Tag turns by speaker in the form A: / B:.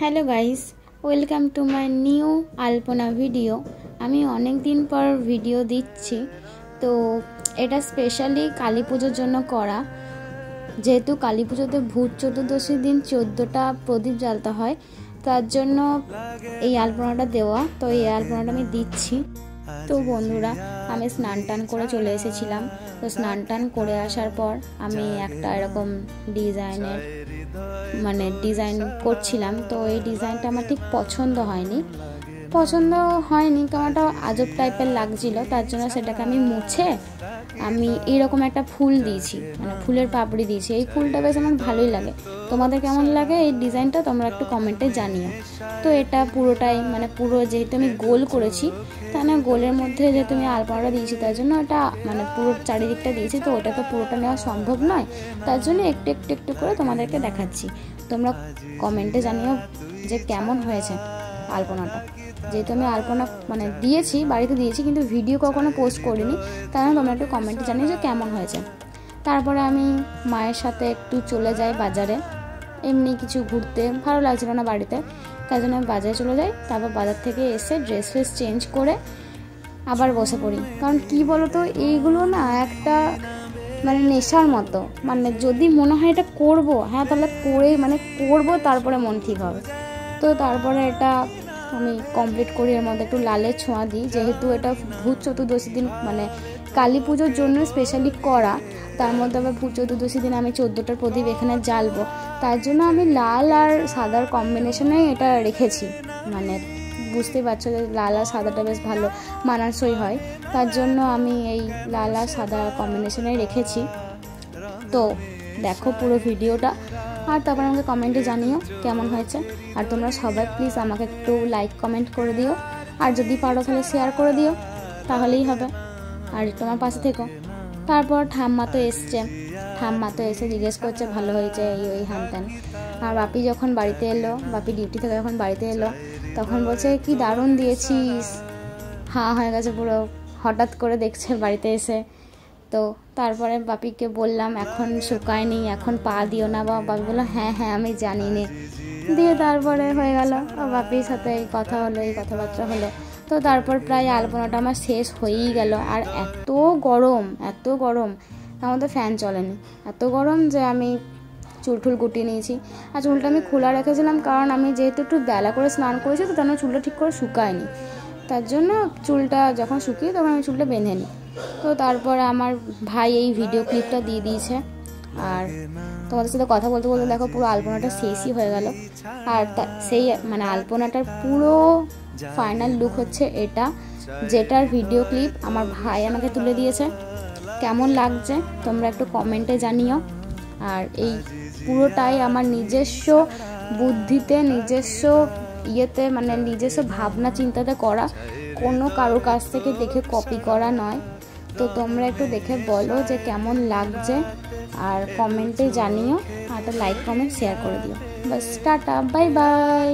A: Hello guys, welcome to my new Alpana video. আমি অনেক দিন পর ভিডিও দিচ্ছি, তো এটা স্পেশালি কালী পুজোর জন্য করা। যেহেতু কালী পুজোতে ভূত চতুর্দশীর দিন 14টা প্রদীপ জ্বালতে হয়, তার জন্য এই আলপনাটা দেওয়া। তো এই আলপনাটা আমি দিচ্ছি। তো বন্ধুরা, আমি স্নান টান করে চলে এসেছিলাম। তো স্নান টান করে আসার পর আমি একটা এরকম ডিজাইন করছিলাম। তো এই ডিজাইনটা আমার ঠিক পছন্দ হয়নি, কেমন একটা আজব টাইপের লাগছিল। তার জন্য সেটাকে আমি মুছে আমি এইরকম একটা ফুল দিয়েছি, ফুলের পাপড়ি দিয়েছি। এই ফুলটা বেশ আমার ভালোই লাগে। তোমাদের কেমন লাগে এই ডিজাইনটা তোমরা একটু কমেন্টে জানিও। তো এটা পুরোটাই পুরো যেহেতু আমি গোল করেছি, তাহলে গোলের মধ্যে যেহেতু আমি আলপনাটা দিয়েছি, তার জন্য এটা পুরো চারিদিকটা দিয়েছি। তো ওটা তো পুরোটা নেওয়া সম্ভব নয়, তার জন্য একটু একটু একটু করে তোমাদেরকে দেখাচ্ছি। তোমরা কমেন্টে জানিও যে কেমন হয়েছে আলপনাটা। যেহেতু আমি আলপনা দিয়েছি, বাড়িতে দিয়েছি, কিন্তু ভিডিও কখনো পোস্ট করিনি, তাই তোমরা একটু কমেন্টে জানিও যে কেমন হয়েছে। তারপরে আমি মায়ের সাথে একটু চলে যাই বাজারে। এমনি কিছু ঘুরতে ভালো লাগছিল না বাড়িতে, তাই জন্য আমি বাজারে চলে যাই। তারপর বাজার থেকে এসে ড্রেস চেঞ্জ করে আবার বসে পড়ি। কারণ কি বলতো, এইগুলো না একটা নেশার মতো। যদি মনে হয় এটা করবো, হ্যাঁ তাহলে করবো, তারপরে মন ঠিক হবে। তো তারপরে এটা আমি কমপ্লিট করি। এর মধ্যে একটু লালের ছোঁয়া দিই, যেহেতু এটা ভূত চতুর্দশী দিন কালী পুজোর জন্য স্পেশালি করা। তার মধ্যে আবার ভূত চতুর্দশী দিন আমি 14টার প্রদীপ এখানে জ্বালবো, তার জন্য আমি লাল আর সাদার কম্বিনেশনে এটা রেখেছি। বুঝতেই পারছো যে লাল আর সাদাটা বেশ ভালো মানানসই হয়, তার জন্য আমি এই লাল আর সাদা কম্বিনেশনে রেখেছি। তো দেখো পুরো ভিডিওটা, আর তারপর আমাকে কমেন্টে জানিও কেমন হয়েছে। আর তোমরা সবাই প্লিজ আমাকে একটু লাইক কমেন্ট করে দিও, আর যদি পারো তাহলে শেয়ার করে দিও, তাহলেই হবে। আর তোমার পাশে থেকো। তারপর ঠাম্মা তো এসে জিজ্ঞেস করছে ভালো হয়েছে এই হ্যান। আর বাপি যখন বাড়িতে এলো, বাপি ডিউটি থেকে যখন বাড়িতে এলো, তখন বলছে কি দারুণ দিয়েছিস। হাঁ হয়ে গেছে পুরো, হঠাৎ করে দেখছে বাড়িতে এসে। তো তারপরে বাপিকে বললাম এখন শুকায়নি, এখন পা দিও না। বাপি বললো হ্যাঁ আমি জানি নে। দিয়ে তারপরে হয়ে গেল, বাপির সাথে এই কথাবার্তা হলো। তো তারপর প্রায় আলপনাটা আমার শেষ হয়েই গেল। আর এত গরম, আমাদের ফ্যান চলেনি, এত গরম যে আমি চুল গুটিয়ে নিয়েছি। আর চুলটা আমি খোলা রেখেছিলাম, কারণ আমি যেহেতু একটু বেলা করে স্নান করেছি, তো তেমন চুলটা ঠিক করে শুকায়নি। তার জন্য চুলটা যখন শুকিয়ে তখন আমি চুলটা বেঁধে নিই। তো তারপরে আমার ভাই এই ভিডিও ক্লিপটা দিয়ে দিয়েছে। আর তোমাদের সাথে কথা বলতে বলতে দেখো পুরো আলপনাটা শেষই হয়ে গেল। আর সেই আলপনাটার পুরো ফাইনাল লুক হচ্ছে এটা, যেটার ভিডিও ক্লিপ আমার ভাই আমাকে তুলে দিয়েছে। কেমন লাগছে তোমরা একটু কমেন্টে জানিও। আর এই পুরোটাই আমার নিজস্ব বুদ্ধিতে, নিজস্ব নিজস্ব ভাবনা চিন্তাতে করা, কোনো কারোর কাছ থেকে দেখে কপি করা নয়। তো তোমরা একটু দেখে বলো যে কেমন লাগছে, আর কমেন্টে জানিও, আর একটা লাইক কমেন্ট শেয়ার করে দিও। বাস, টাটা, বাই বাই।